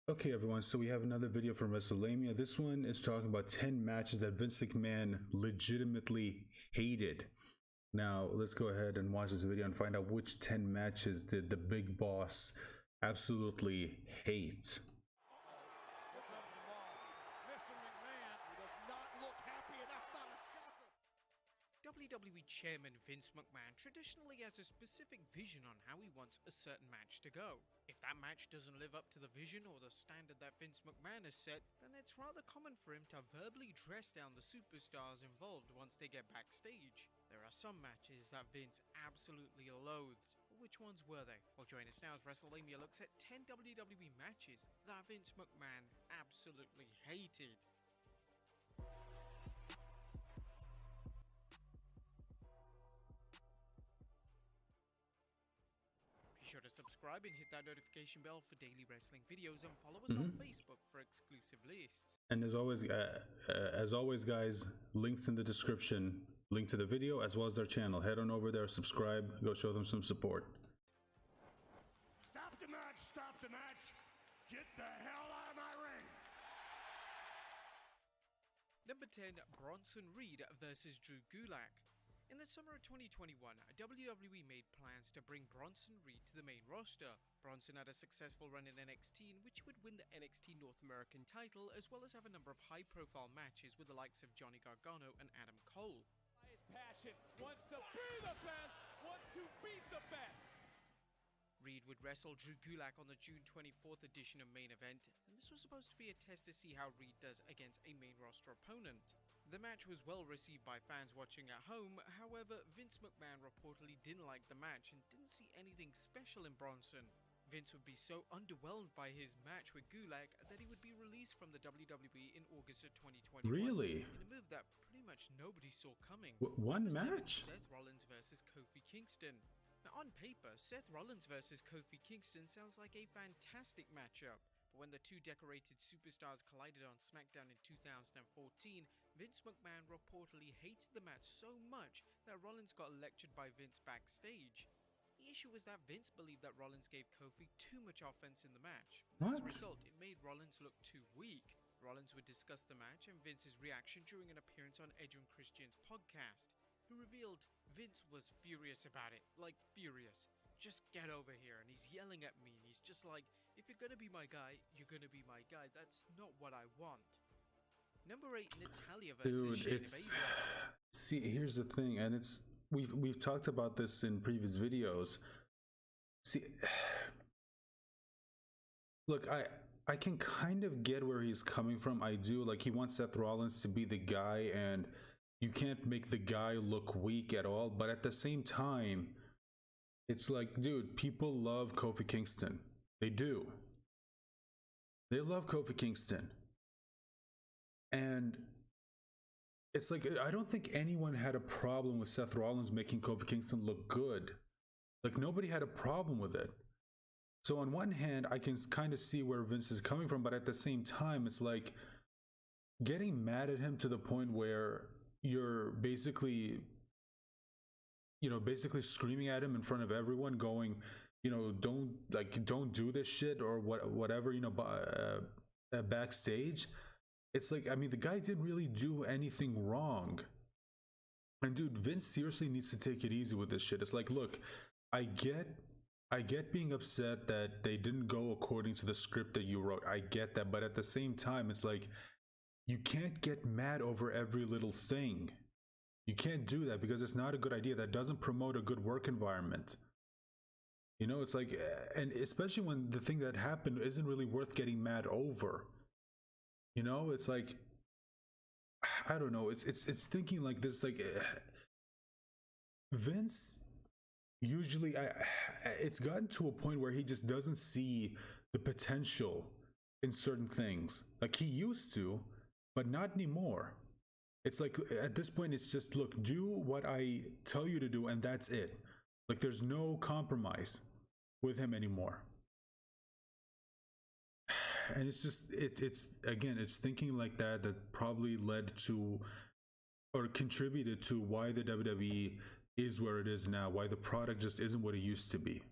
Okay, everyone, so we have another video from Wrestlemania. This one is talking about 10 matches that Vince McMahon legitimately hated. Now, let's go ahead and watch this video and find out which 10 matches did the big boss absolutely hate. WWE Chairman Vince McMahon traditionally has a specific vision on how he wants a certain match to go. If that match doesn't live up to the vision or the standard that Vince McMahon has set, then it's rather common for him to verbally dress down the superstars involved once they get backstage. There are some matches that Vince absolutely loathed. Which ones were they? Well, join us now as Wrestlemania looks at 10 WWE matches that Vince McMahon absolutely hated. Be sure to subscribe and hit that notification bell for daily wrestling videos, and follow us on Facebook for exclusive lists. And as always, guys, links in the description, link to the video as well as their channel. Head on over there, subscribe, go show them some support. Stop the match! Stop the match! Get the hell out of my ring! Number 10, Bronson Reed versus Drew Gulak. In the summer of 2021, WWE made plans to bring Bronson Reed to the main roster. Bronson had a successful run in NXT in which he would win the NXT North American title, as well as have a number of high-profile matches with the likes of Johnny Gargano and Adam Cole. His passion wants to be the best, wants to beat the best. Reed would wrestle Drew Gulak on the June 24th edition of Main Event, and this was supposed to be a test to see how Reed does against a main roster opponent. The match was well received by fans watching at home, however, Vince McMahon reportedly didn't like the match and didn't see anything special in Bronson. Vince would be so underwhelmed by his match with Gulak that he would be released from the WWE in August of 2021. Really? In a move that pretty much nobody saw coming. One match? Seth Rollins versus Kofi Kingston. Now, on paper, Seth Rollins versus Kofi Kingston sounds like a fantastic matchup, but when the two decorated superstars collided on SmackDown in 2014, Vince McMahon reportedly hated the match so much that Rollins got lectured by Vince backstage. The issue was that Vince believed that Rollins gave Kofi too much offense in the match. As a result, it made Rollins look too weak. Rollins would discuss the match and Vince's reaction during an appearance on Edge and Christian's podcast, who revealed Vince was furious about it, like furious. Just get over here, and he's yelling at me, and he's just like, if you're gonna be my guy, you're gonna be my guy. That's not what I want. Number 8, Natalya versus Shayna Baszler. See, here's the thing, and it's we've talked about this in previous videos. See, look, I can kind of get where he's coming from. I do. Like, he wants Seth Rollins to be the guy, and you can't make the guy look weak at all. But at the same time, it's like, dude, people love Kofi Kingston. They do. They love Kofi Kingston. And it's like, I don't think anyone had a problem with Seth Rollins making Kofi Kingston look good. Like, nobody had a problem with it. So on one hand, I can kind of see where Vince is coming from, but at the same time, it's like getting mad at him to the point where you're basically screaming at him in front of everyone, going, don't do this shit or whatever, backstage. It's like, I mean, the guy didn't really do anything wrong. And dude, Vince seriously needs to take it easy with this shit. It's like, look, I get being upset that they didn't go according to the script that you wrote. I get that. But at the same time, it's like, you can't get mad over every little thing. You can't do that because it's not a good idea. That doesn't promote a good work environment. It's like, and especially when the thing that happened isn't really worth getting mad over. It's like, I don't know. It's thinking like this, like Vince usually, it's gotten to a point where he just doesn't see the potential in certain things. Like, he used to, but not anymore. It's like, at this point, it's just, look, do what I tell you to do, and that's it. Like, there's no compromise with him anymore. And it's just, it's thinking like that probably led to, or contributed to, why the WWE is where it is now, why the product just isn't what it used to be.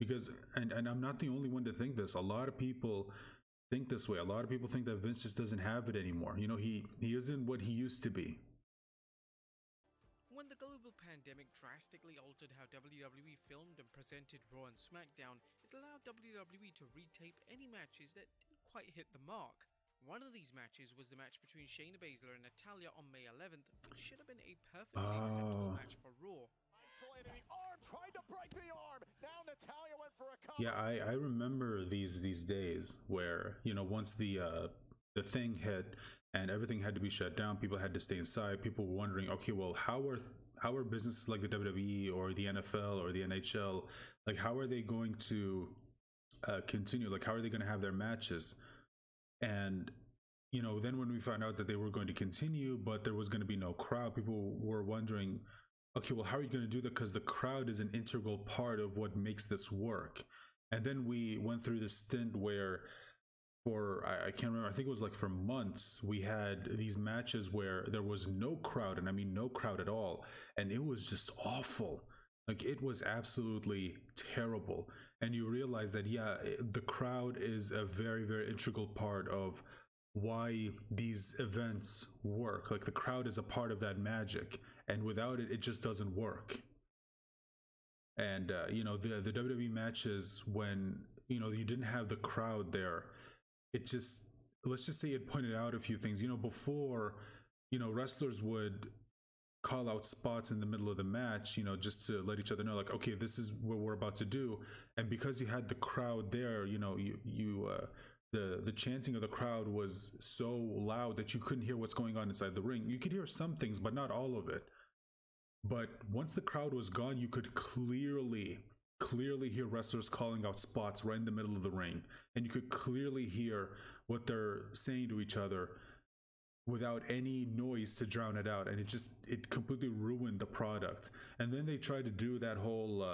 because and I'm not the only one to think this. A lot of people think this way. A lot of people think that Vince just doesn't have it anymore. You know, he isn't what he used to be. When the global pandemic drastically altered how WWE filmed and presented Raw and SmackDown, it allowed WWE to retape any matches that didn't quite hit the mark. One of these matches was the match between Shayna Baszler and Natalya on May 11th, which should have been a perfectly acceptable match for Raw. Isolating the arm, tried to break the arm. Now Natalya went for a cover. Yeah, I remember these days where, you know, once the thing hit and everything had to be shut down, people had to stay inside. People were wondering, okay, well, how are businesses like the WWE or the NFL or the NHL, like, how are they going to continue? Like, how are they going to have their matches? And, you know, then when we found out that they were going to continue, but there was going to be no crowd, people were wondering, okay, well, how are you going to do that? Because the crowd is an integral part of what makes this work. And then we went through this stint where I can't remember, I think it was like for months, we had these matches where there was no crowd, and I mean no crowd at all. And it was just awful. Like, it was absolutely terrible. And you realize that, yeah, the crowd is a very, very integral part of why these events work. Like, the crowd is a part of that magic, and without it, it just doesn't work. And, you know, the WWE matches, when, you know, you didn't have the crowd there, it just, let's just say it pointed out a few things. You know, before, you know, wrestlers would call out spots in the middle of the match, you know, just to let each other know, like, okay, this is what we're about to do. And because you had the crowd there, you know, the chanting of the crowd was so loud that you couldn't hear what's going on inside the ring. You could hear some things, but not all of it. But once the crowd was gone, you could clearly hear wrestlers calling out spots right in the middle of the ring. And you could clearly hear what they're saying to each other without any noise to drown it out. And it completely ruined the product. And then they tried to do that whole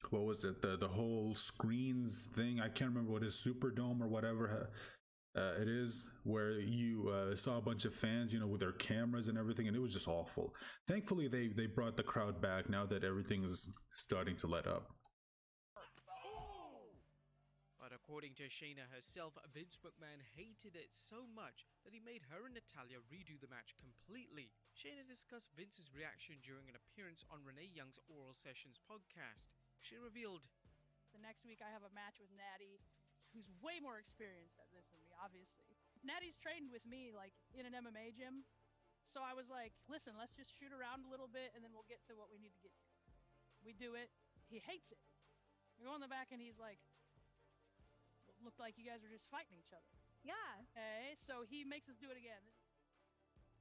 what was it, the whole screens thing. I can't remember what it is, Superdome or whatever it is, where you saw a bunch of fans, you know, with their cameras and everything, and it was just awful. Thankfully they brought the crowd back now that everything is starting to let up. But according to Shayna herself, Vince McMahon hated it so much that he made her and Natalya redo the match completely. Shayna discussed Vince's reaction during an appearance on Renee Young's Oral Sessions podcast. She revealed, "The next week I have a match with Natty, who's way more experienced at this than me, obviously. Natty's trained with me, like, in an MMA gym. So I was like, listen, let's just shoot around a little bit and then we'll get to what we need to get to." We do it. He hates it. We go in the back and he's like, "Looked like you guys were just fighting each other." Yeah. Okay, so he makes us do it again.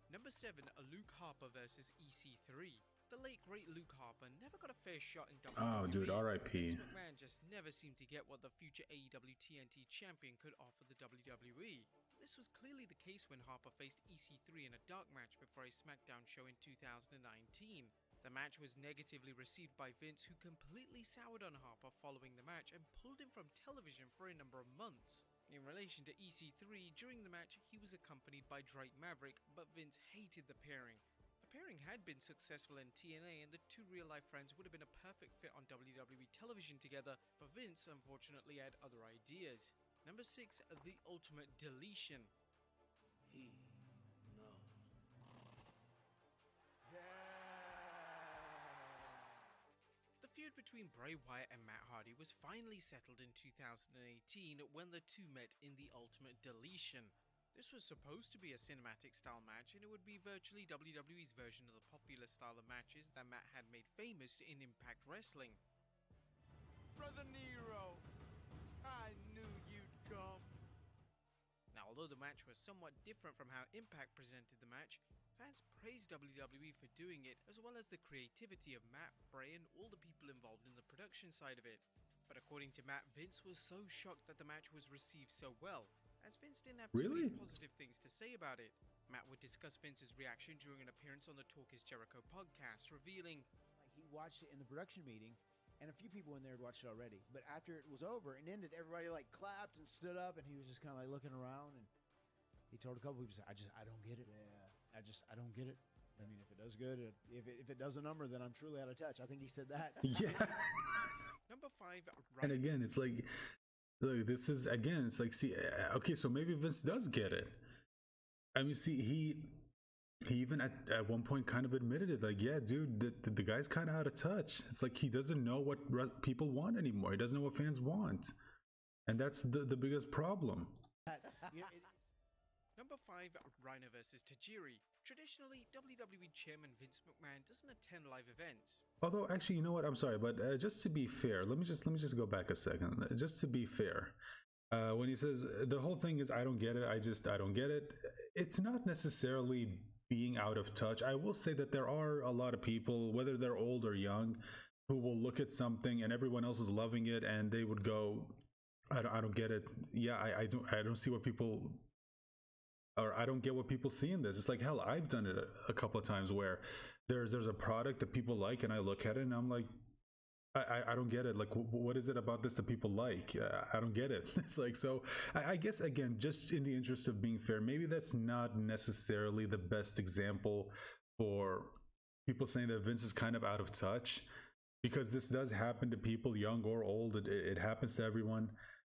Number 7, Luke Harper versus EC3. The late great Luke Harper never got a fair shot in WWE. Oh, dude, R.I.P. Vince McMahon just never seemed to get what the future AEW TNT champion could offer the WWE. This was clearly the case when Harper faced EC3 in a dark match before a SmackDown show in 2019. The match was negatively received by Vince, who completely soured on Harper following the match and pulled him from television for a number of months. In relation to EC3, during the match, he was accompanied by Drake Maverick, but Vince hated the pairing. The pairing had been successful in TNA, and the two real-life friends would have been a perfect fit on WWE television together, but Vince unfortunately had other ideas. Number 6, The Ultimate Deletion. He knows. The feud between Bray Wyatt and Matt Hardy was finally settled in 2018 when the two met in The Ultimate Deletion. This was supposed to be a cinematic style match, and it would be virtually WWE's version of the popular style of matches that Matt had made famous in Impact Wrestling. Brother Nero, I knew you'd come. Now, although the match was somewhat different from how Impact presented the match, fans praised WWE for doing it, as well as the creativity of Matt, Bray, and all the people involved in the production side of it. But according to Matt, Vince was so shocked that the match was received so well, as Vince didn't have too many positive things to say about it. Matt would discuss Vince's reaction during an appearance on the Talk is Jericho podcast, revealing, he watched it in the production meeting, and a few people in there had watched it already. But after it was over and ended, everybody like clapped and stood up, and he was just kind of like looking around, and he told a couple people, I don't get it. Yeah, I don't get it. I mean, if it does good, if it does a number, then I'm truly out of touch. I think he said that. Yeah. Number 5, And Rhino. again, it's like, look, this is again, it's like, see, okay, so maybe Vince does get it. I mean, see, he even at one point kind of admitted it, like, yeah, dude, the guy's kind of out of touch. It's like he doesn't know what people want anymore. He doesn't know what fans want, and that's the biggest problem. Number 5, Rhino versus Tajiri. Traditionally, WWE Chairman Vince McMahon doesn't attend live events. Although, actually, you know what? I'm sorry, but just to be fair, let me just go back a second. Just to be fair, when he says the whole thing is I don't get it, I don't get it. It's not necessarily being out of touch. I will say that there are a lot of people, whether they're old or young, who will look at something and everyone else is loving it, and they would go, I don't get it. Yeah, I don't see what people. Or I don't get what people see in this. It's like, hell, I've done it a couple of times where there's a product that people like, and I look at it and I'm like, I don't get it. Like, what is it about this that people like? I don't get it. It's like, so I guess, again, just in the interest of being fair, maybe that's not necessarily the best example for people saying that Vince is kind of out of touch, because this does happen to people, young or old. It happens to everyone.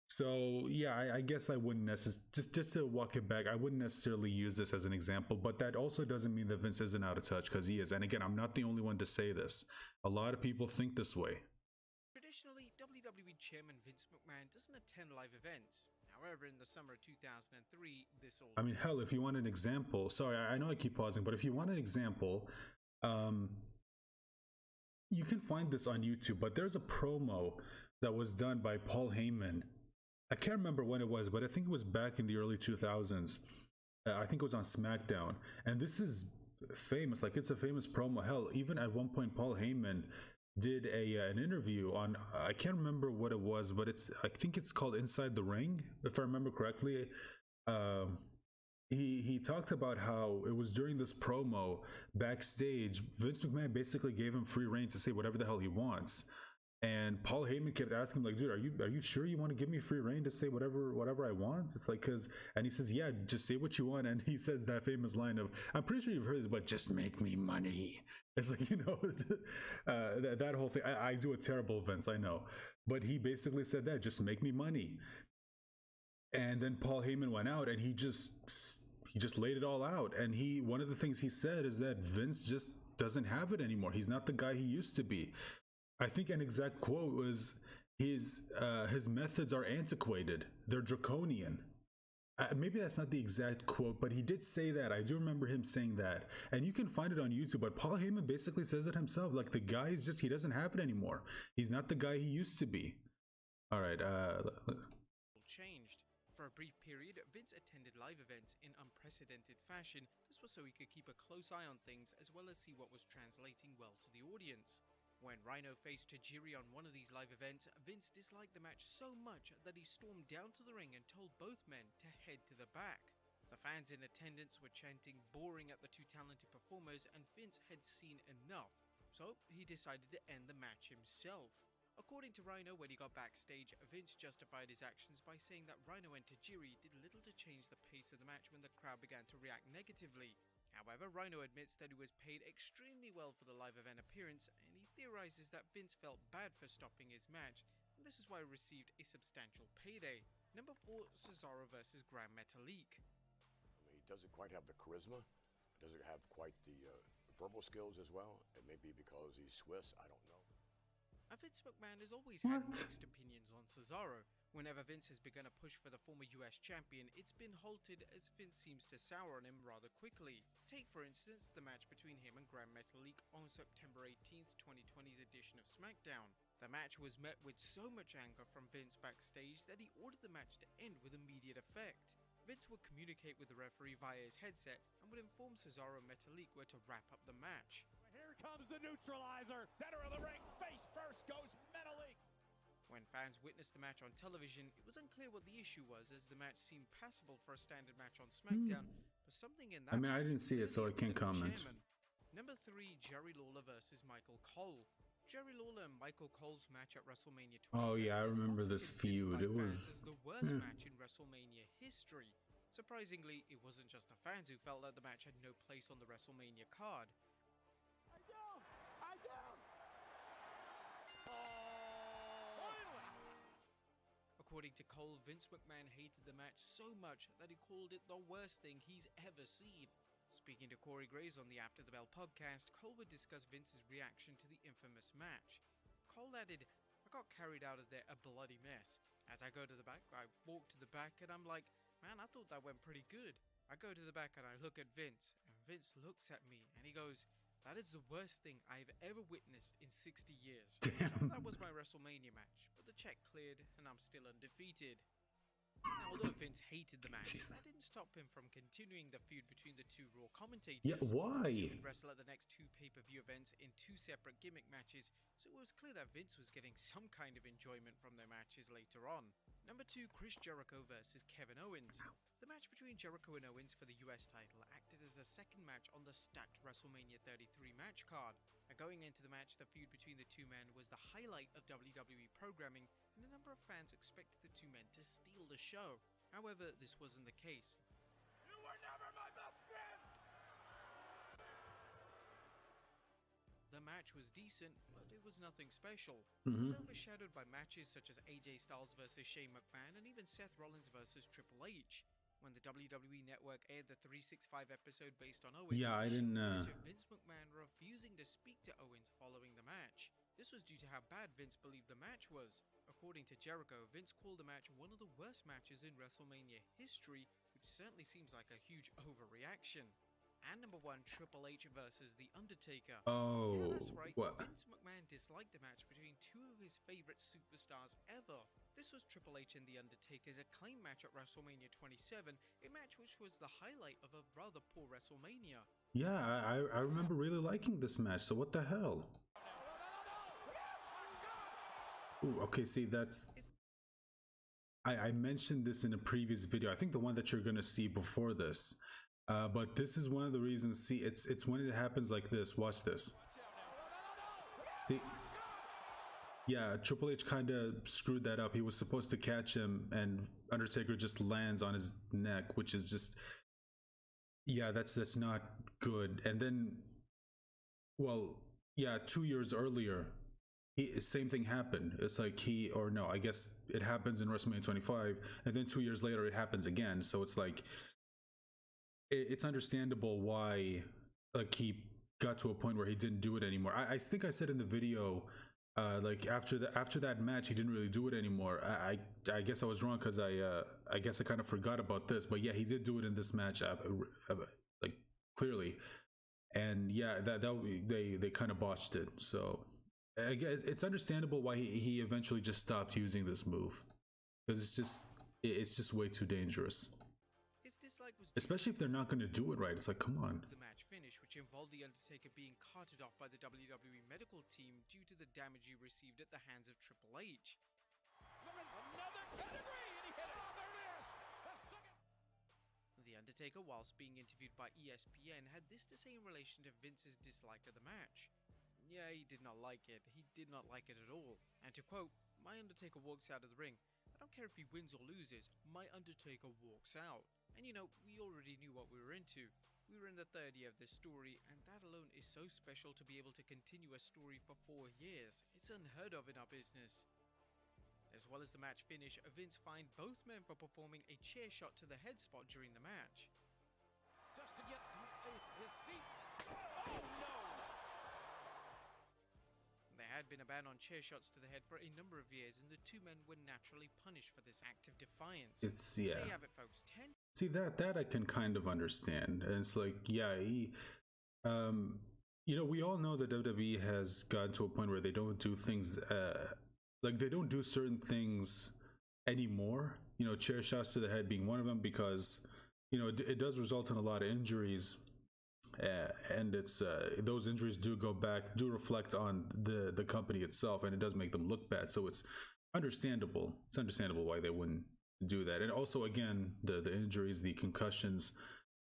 So yeah, I guess I wouldn't necessarily, just to walk it back, I wouldn't necessarily use this as an example, but that also doesn't mean that Vince isn't out of touch, because he is. And again, I'm not the only one to say this. A lot of people think this way. Traditionally, WWE Chairman Vince McMahon doesn't attend live events. However, in the summer of 2003, this all... I mean, hell, if you want an example, sorry, I know I keep pausing, but if you want an example, you can find this on YouTube, but there's a promo that was done by Paul Heyman. I can't remember when it was, but I think it was back in the early 2000s. I think it was on SmackDown. And this is famous. Like, it's a famous promo. Hell, even at one point, Paul Heyman did an interview on, I can't remember what it was, but I think it's called Inside the Ring, if I remember correctly. He talked about how it was during this promo backstage, Vince McMahon basically gave him free reign to say whatever the hell he wants. And Paul Heyman kept asking him, like, dude, are you sure you want to give me free reign to say whatever I want? It's like, and he says, yeah, just say what you want. And he says that famous line of, I'm pretty sure you've heard this, but just make me money. It's like, you know, that whole thing. I do a terrible Vince, I know, but he basically said that, just make me money. And then Paul Heyman went out and he just laid it all out. And one of the things he said is that Vince just doesn't have it anymore. He's not the guy he used to be. I think an exact quote was, his methods are antiquated. They're draconian. Maybe that's not the exact quote, but he did say that. I do remember him saying that. And you can find it on YouTube, but Paul Heyman basically says it himself. Like, the guy is just, he doesn't have it anymore. He's not the guy he used to be. All right. Changed. For a brief period, Vince attended live events in unprecedented fashion. This was so he could keep a close eye on things, as well as see what was translating well to the audience. When Rhino faced Tajiri on one of these live events, Vince disliked the match so much that he stormed down to the ring and told both men to head to the back. The fans in attendance were chanting boring at the two talented performers, and Vince had seen enough, so he decided to end the match himself. According to Rhino, when he got backstage, Vince justified his actions by saying that Rhino and Tajiri did little to change the pace of the match when the crowd began to react negatively. However, Rhino admits that he was paid extremely well for the live event appearance, and he theorizes that Vince felt bad for stopping his match, and this is why he received a substantial payday. Number 4, Cesaro versus Grand Metalik. I mean, he doesn't quite have the charisma, doesn't have quite the verbal skills as well. It may be because he's Swiss, I don't know. Vince McMahon has always had mixed opinions on Cesaro. Whenever Vince has begun a push for the former US champion, it's been halted as Vince seems to sour on him rather quickly. Take, for instance, the match between him and Grand Metalik on September 18th, 2020's edition of SmackDown. The match was met with so much anger from Vince backstage that he ordered the match to end with immediate effect. Vince would communicate with the referee via his headset and would inform Cesaro and Metalik where to wrap up the match. Here comes the neutralizer. Center of the ring, face first goes Metalik. When fans witnessed the match on television, it was unclear what the issue was, as the match seemed passable for a standard match on SmackDown, but something in that... I mean, I didn't see it, so I can't comment. Number 3, Jerry Lawler versus Michael Cole. Jerry Lawler and Michael Cole's match at Wrestlemania 27. Oh yeah, I remember this feud. It was the worst match in WrestleMania history. Surprisingly, it wasn't just the fans who felt that the match had no place on the WrestleMania card. I do! Oh! According to Cole, Vince McMahon hated the match so much that he called it the worst thing he's ever seen. Speaking to Corey Graves on the After the Bell podcast, Cole would discuss Vince's reaction to the infamous match. Cole added, "I got carried out of there a bloody mess. As I go to the back, I walk to the back and I'm like, man, I thought that went pretty good. I go to the back and I look at Vince, and Vince looks at me and he goes, that is the worst thing I've ever witnessed in 60 years. So that was my WrestleMania match, but the check cleared and I'm still undefeated." Now, although Vince hated the match, that didn't stop him from continuing the feud between the two Raw commentators. Yeah, why? He would wrestle at the next two pay-per-view events in two separate gimmick matches, so it was clear that Vince was getting some kind of enjoyment from their matches later on. Number 2, Chris Jericho versus Kevin Owens. The match between Jericho and Owens for the US title acted as a second match on the stacked WrestleMania 33 match card. And going into the match, the feud between the two men was the highlight of WWE programming, and a number of fans expected the two men to steal the show. However, this wasn't the case. You were never my best friend! The match was decent, but it was nothing special. It was overshadowed by matches such as AJ Styles versus Shane McMahon and even Seth Rollins versus Triple H. When the WWE Network aired the 365 episode based on Owens, Yeah, I didn't. Vince McMahon refusing to speak to Owens following the match. This was due to how bad Vince believed the match was. According to Jericho, Vince called the match one of the worst matches in WrestleMania history, which certainly seems like a huge overreaction. And number 1, Triple H versus The Undertaker. Oh, yeah, that's right. what? Vince McMahon disliked the match between two of his favorite superstars ever. This was Triple H and The Undertaker's acclaimed match at WrestleMania 27, a match which was the highlight of a rather poor WrestleMania. Yeah, I remember really liking this match, so what the hell? Ooh, okay, see, that's... I mentioned this in a previous video, I think the one that you're gonna see before this. But this is one of the reasons, see, it's when it happens like this, watch this. See? Yeah, Triple H kind of screwed that up. He was supposed to catch him, and Undertaker just lands on his neck, which is just... Yeah, that's not good. And then, well, yeah, 2 years earlier, same thing happened. It's like I guess it happens in WrestleMania 25, and then 2 years later it happens again. So it's like, it's understandable why, like, he got to a point where he didn't do it anymore. I think I said in the video, like after that match, he didn't really do it anymore. I guess I was wrong, because I guess I kind of forgot about this. But yeah, he did do it in this match, like, clearly. And yeah, they kind of botched it. So I guess it's understandable why he eventually just stopped using this move, because it's just way too dangerous. His dislike was Especially if they're not going to do it right. It's like, come on. The match finish, which involved The Undertaker being carted off by the WWE medical team due to the damage he received at the hands of Triple H. Another pedigree, and he hit it. Oh, there it is. The second. The Undertaker, whilst being interviewed by ESPN, had this to say in relation to Vince's dislike of the match. Yeah, he did not like it. He did not like it at all. And to quote, "My Undertaker walks out of the ring. I don't care if he wins or loses. My Undertaker walks out." And you know, we already knew what we were into. We were in the third year of this story, and that alone is so special to be able to continue a story for 4 years. It's unheard of in our business. As well as the match finish, Vince fined both men for performing a chair shot to the head spot during the match. Just to get his feet. Oh, no. There had been a ban on chair shots to the head for a number of years, and the two men were naturally punished for this act of defiance. There you have it, folks. 10. See, that I can kind of understand. And it's like, yeah, you know, we all know that WWE has gotten to a point where they don't do things, like they don't do certain things anymore. You know, chair shots to the head being one of them, because, you know, it does result in a lot of injuries. And it's those injuries do reflect on the company itself, and it does make them look bad. So it's understandable. It's understandable why they wouldn't do that. And also, again, the injuries, the concussions.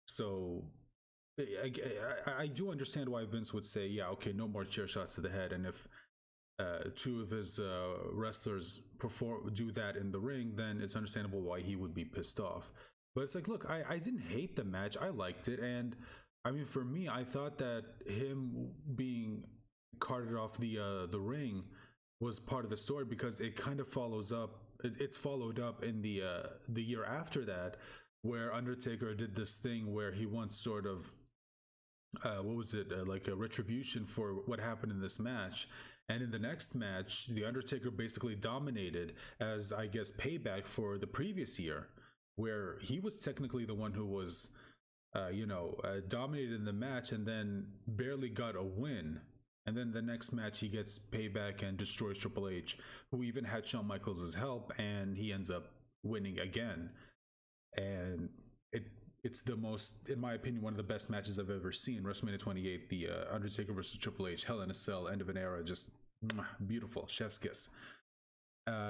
So I do understand why Vince would say, yeah, okay, no more chair shots to the head. And if two of his wrestlers do that in the ring, then it's understandable why he would be pissed off. But it's like, look, I didn't hate the match. I liked it. And I mean, for me, I thought that him being carted off the ring was part of the story, because it kind of follows up it's followed up in the year after that, where Undertaker did this thing where he once sort of what was it, like a retribution for what happened in this match. And in the next match, the Undertaker basically dominated as, I guess, payback for the previous year, where he was technically the one who was dominated in the match and then barely got a win. And then the next match he gets payback and destroys Triple H, who even had Shawn Michaels' help, and he ends up winning again. And it's the most, in my opinion, one of the best matches I've ever seen. WrestleMania 28, the Undertaker versus Triple H, Hell in a Cell, end of an era, just beautiful, chef's kiss.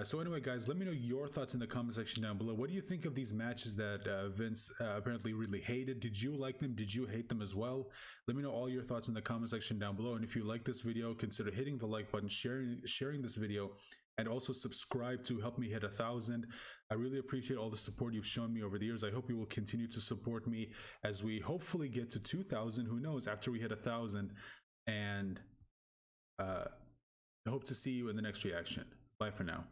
So anyway, guys, let me know your thoughts in the comment section down below. What do you think of these matches that Vince apparently really hated? Did you like them? Did you hate them as well? Let me know all your thoughts in the comment section down below. And if you like this video, consider hitting the like button, sharing this video, and also subscribe to help me hit 1,000. I really appreciate all the support you've shown me over the years. I hope you will continue to support me as we hopefully get to 2,000. Who knows, after we hit 1,000. And I hope to see you in the next reaction. Bye for now.